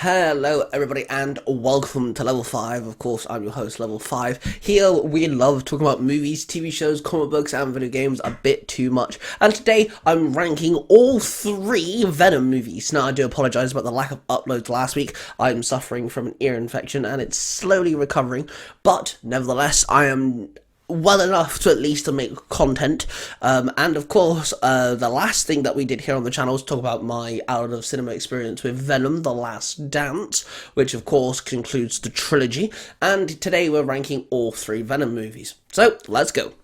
Hello everybody and welcome to Level 5. Of course, I'm your host, Level 5. Here we love talking about movies, TV shows, comic books and video games a bit too much. And today I'm ranking all 3 Venom movies. Now I do apologise about the lack of uploads last week. I'm suffering from an ear infection and it's slowly recovering. But nevertheless, I am well enough to at least to make content, and of course the last thing that we did here on the channel was talk about my out of cinema experience with Venom The Last Dance, which of course concludes the trilogy, and today we're ranking all 3 Venom movies. So let's go.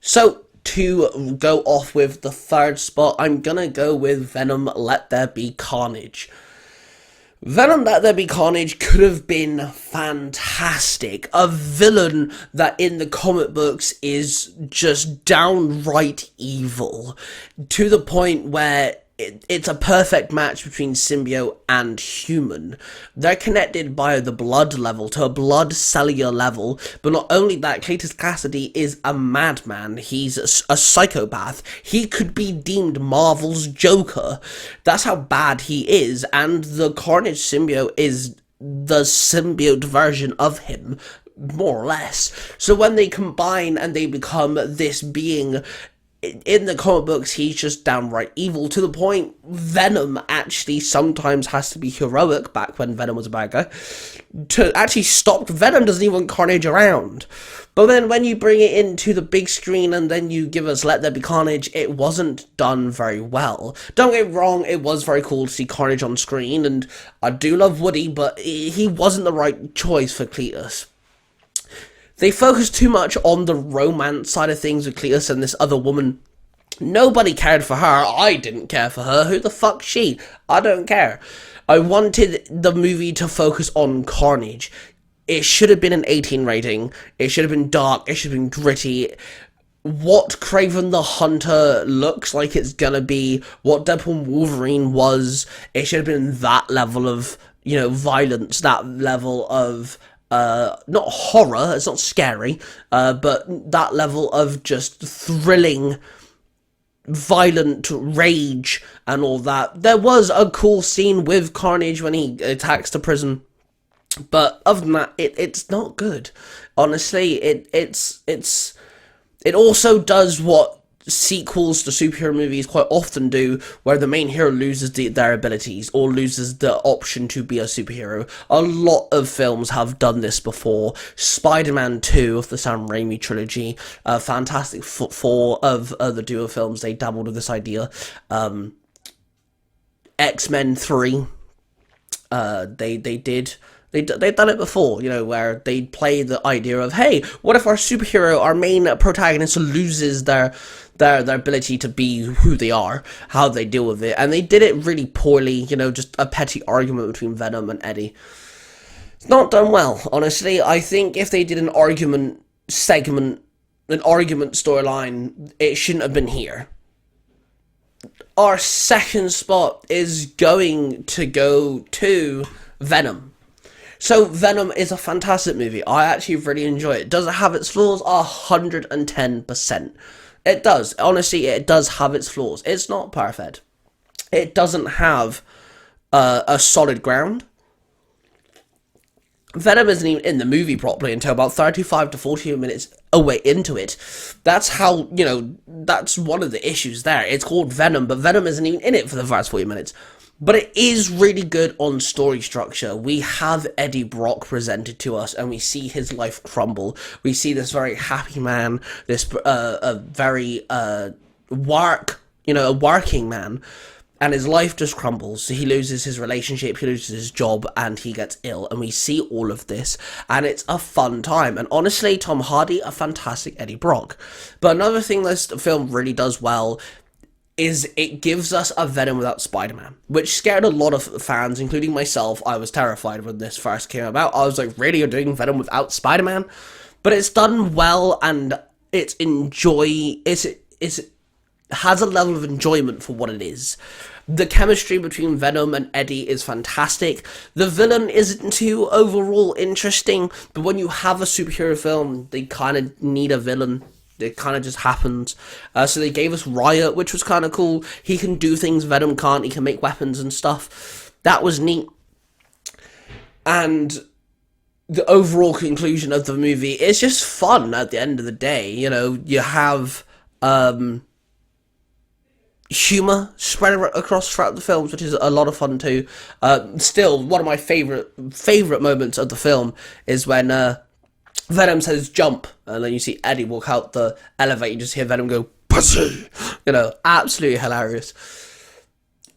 So to go off with the 3rd spot, I'm gonna go with Venom Let There Be Carnage. Venom Let There Be Carnage could have been fantastic. A villain that in the comic books is just downright evil, to the point where it's a perfect match between symbiote and human. They're connected by the blood level to a blood cellular level, but not only that, Cletus Cassidy is a madman. He's a psychopath. He could be deemed Marvel's Joker. That's how bad he is, and the Carnage symbiote is the symbiote version of him, more or less. So when they combine and they become this being, in the comic books, he's just downright evil, to the point Venom actually sometimes has to be heroic, back when Venom was a bad guy, to actually stop Venom. Doesn't even want Carnage around. But then when you bring it into the big screen and then you give us Let There Be Carnage, it wasn't done very well. Don't get me wrong, it was very cool to see Carnage on screen, and I do love Woody, but he wasn't the right choice for Cletus. They focused too much on the romance side of things with Cletus and this other woman. Nobody cared for her. I didn't care for her. Who the fuck's she? I don't care. I wanted the movie to focus on Carnage. It should have been an 18 rating. It should have been dark. It should have been gritty. What Kraven the Hunter looks like it's gonna be, what Deadpool and Wolverine was, it should have been that level of, violence, that level of not horror, it's not scary, but that level of just thrilling, violent rage and all that. There was a cool scene with Carnage when he attacks the prison, but other than that, it's not good. Honestly, it also does what sequels to superhero movies quite often do, where the main hero loses their abilities or loses the option to be a superhero. A lot of films have done this before. Spider-Man 2 of the Sam Raimi trilogy, Fantastic Four of the duo films, they dabbled with this idea. X-Men 3, They've done it before, where they'd play the idea of, hey, what if our main protagonist loses their ability to be who they are, how they deal with it, and they did it really poorly, just a petty argument between Venom and Eddie. It's not done well, honestly. I think if they did an argument storyline, it shouldn't have been here. Our 2nd spot is going to go to Venom. So, Venom is a fantastic movie. I actually really enjoy it. Does it have its flaws? 110%. It does. Honestly, it does have its flaws. It's not perfect. It doesn't have a solid ground. Venom isn't even in the movie properly until about 35 to 40 minutes away into it. That's how, that's one of the issues there. It's called Venom, but Venom isn't even in it for the first 40 minutes. But it is really good on story structure. We have Eddie Brock presented to us, and we see his life crumble. We see this very happy man, this a very a working man, and his life just crumbles. He loses his relationship, he loses his job, and he gets ill. And we see all of this, and it's a fun time. And honestly, Tom Hardy, a fantastic Eddie Brock. But another thing this film really does well is it gives us a Venom without Spider-Man, which scared a lot of fans, including myself. I was terrified when this first came about. I was like, really, you're doing Venom without Spider-Man? But it's done well, and it has a level of enjoyment for what it is. The chemistry between Venom and Eddie is fantastic. The villain isn't too overall interesting, but when you have a superhero film, they kind of need a villain. It kind of just happens. So they gave us Riot, which was kind of cool. He can do things Venom can't. He can make weapons and stuff. That was neat. And the overall conclusion of the movie is just fun at the end of the day. You know, you have humor spread across throughout the films, which is a lot of fun too. Still, one of my favorite moments of the film is when Venom says jump, and then you see Eddie walk out the elevator. You just hear Venom go pussy. You know, absolutely hilarious.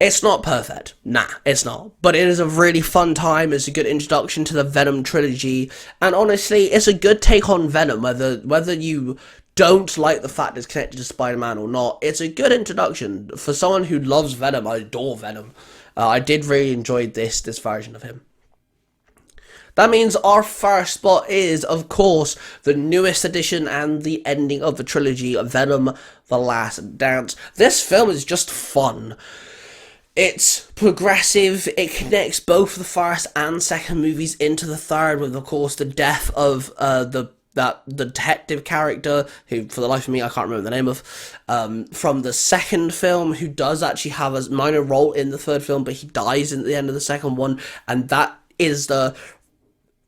It's not perfect. Nah, it's not. But it is a really fun time. It's a good introduction to the Venom trilogy. And honestly, it's a good take on Venom, whether you don't like the fact it's connected to Spider-Man or not. It's a good introduction. For someone who loves Venom, I adore Venom. I did really enjoy this version of him. That means our first spot is, of course, the newest edition and the ending of the trilogy, Venom: The Last Dance. This film is just fun. It's progressive. It connects both the first and second movies into the third, with, of course, the death of the detective character, who, for the life of me, I can't remember the name of, from the second film, who does actually have a minor role in the third film, but he dies at the end of the second one, and that is the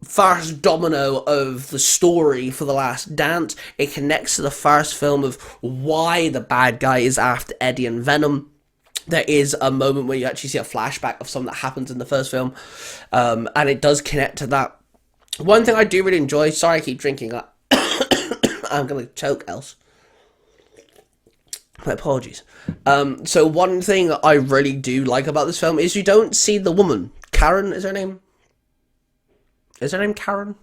first domino of the story for The Last Dance. It connects to the first film of why the bad guy is after Eddie and Venom. There is a moment where you actually see a flashback of something that happens in the first film, and it does connect to that. One thing I do really enjoy, sorry I keep drinking, I'm going to choke else. My apologies. So one thing I really do like about this film is you don't see the woman. Karen is her name? Is her name Karen?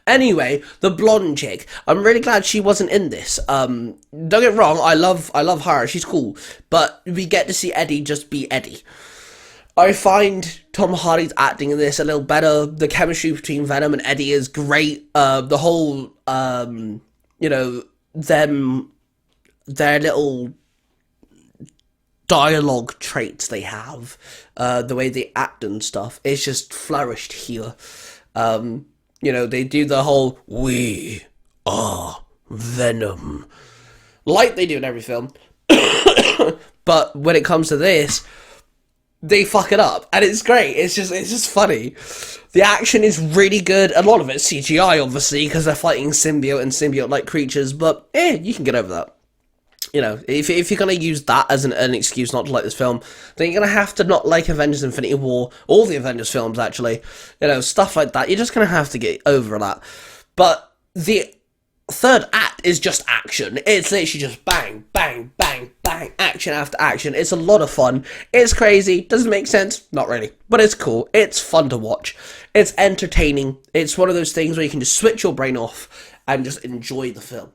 Anyway, the blonde chick. I'm really glad she wasn't in this. Don't get me wrong, I love her, she's cool. But we get to see Eddie just be Eddie. I find Tom Hardy's acting in this a little better. The chemistry between Venom and Eddie is great. The whole, you know, their little dialogue traits they have, the way they act and stuff, is just flourished here. You know, they do the whole, we are Venom, like they do in every film. But when it comes to this, they fuck it up, and it's great. It's just funny. The action is really good. A lot of it's CGI, obviously, because they're fighting symbiote and symbiote-like creatures, but you can get over that. You know, if you're going to use that as an excuse not to like this film, then you're going to have to not like Avengers Infinity War, all the Avengers films, actually. You know, stuff like that. You're just going to have to get over that. But the third act is just action. It's literally just bang, bang, bang, bang, action after action. It's a lot of fun. It's crazy. Doesn't make sense? Not really. But it's cool. It's fun to watch. It's entertaining. It's one of those things where you can just switch your brain off and just enjoy the film.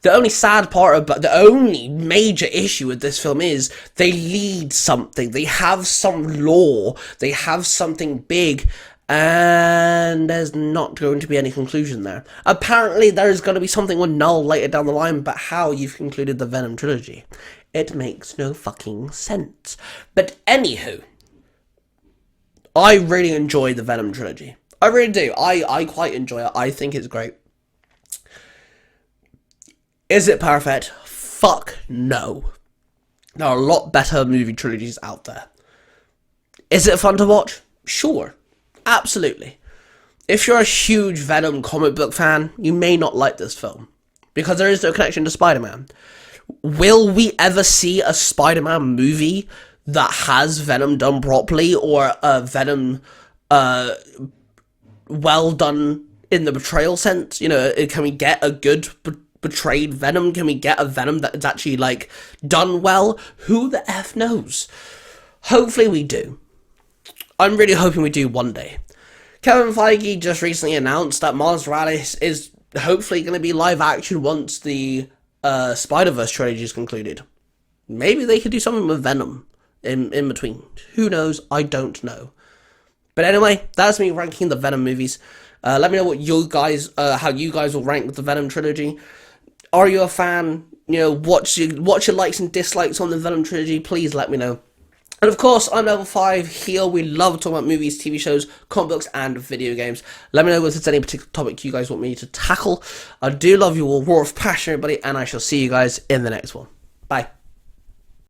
The only sad part about, the only major issue with this film is they lead something. They have some lore. They have something big, and there's not going to be any conclusion there. Apparently, there's going to be something with Null later down the line, but how you've concluded the Venom trilogy, it makes no fucking sense. But anywho, I really enjoy the Venom trilogy. I really do. I quite enjoy it. I think it's great. Is it perfect? Fuck no. There are a lot better movie trilogies out there. Is it fun to watch? Sure. Absolutely. If you're a huge Venom comic book fan, you may not like this film, because there is no connection to Spider-Man. Will we ever see a Spider-Man movie that has Venom done properly, or a Venom well done in the betrayal sense? You know, can we get a good betrayed Venom? Can we get a Venom that is actually, like, done well? Who the F knows? Hopefully we do. I'm really hoping we do one day. Kevin Feige just recently announced that Miles Morales is hopefully going to be live action once the Spider-Verse trilogy is concluded. Maybe they could do something with Venom in between. Who knows? I don't know. But anyway, that's me ranking the Venom movies. Let me know what you guys, how you guys will rank the Venom trilogy. Are you a fan? You know, what's your likes and dislikes on the Venom trilogy? Please let me know. And of course, I'm level 5 here. We love talking about movies, TV shows, comic books, and video games. Let me know if there's any particular topic you guys want me to tackle. I do love you all. Roar of passion, everybody, and I shall see you guys in the next one. Bye.